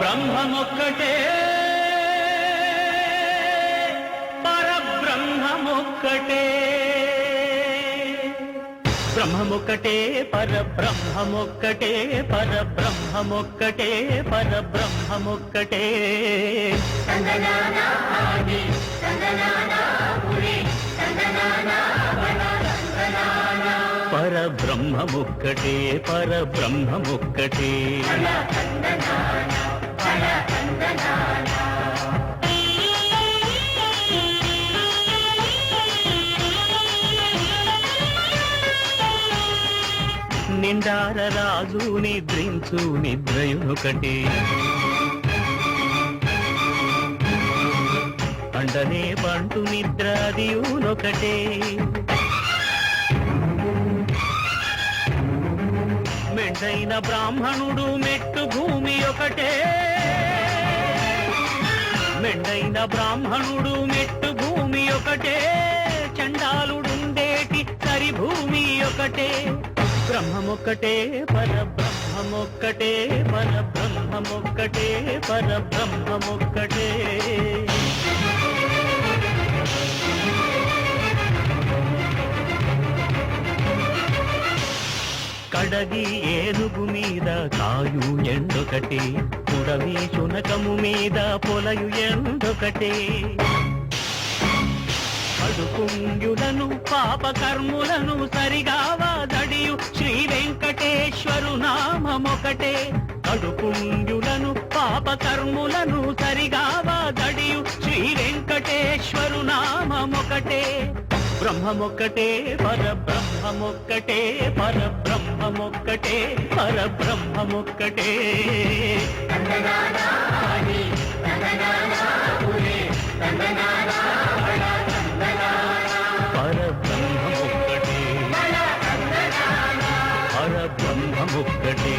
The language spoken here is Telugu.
బ్రహ్మమొక్కటే పరబ్రహ్మమొక్కటే బ్రహ్మమొక్కటే పరబ్రహ్మమొక్కటే పరబ్రహ్మమొక్కటే పరబ్రహ్మమొక్కటే పరబ్రహ్మమొక్కటే పరబ్రహ్మమొక్కటే నిండార రాజు నిద్రించు నిద్రయునొకటే అండనే బంటు నిద్రాదియునొకటే మెండైన బ్రాహ్మణుడు మెట్టు భూమి ఒకటే మెండైన బ్రాహ్మణుడు మెట్టు భూమి ఒకటే చండాలుడుండేటి సరి భూమి ఒకటే బ్రహ్మమొక్కటే పరబ్రహ్మమొక్కటే పరబ్రహ్మమొక్కటే పరబ్రహ్మమొక్కటే కడగి ఏనుగు మీద కాయు ఎండొకటే పుడవి శునకము మీద పొలయు ఎండొకటే అడుకుంగులను పాపకర్ములను సరిగావా దడియు శ్రీ వెంకటేశ్వరు నామమొకటే అడుకుంగులను పాపకర్ములను సరిగావా దడియు శ్రీ వెంకటేశ్వరు నామమొకటే బ్రహ్మమొక్కటే పరబ్రహ్మమొక్కటే పరబ్రహ్మమొక్కటే పరబ్రహ్మమొక్కటే పరబ్రహ్మమొక్కటే పరబ్రహ్మమొక్కటే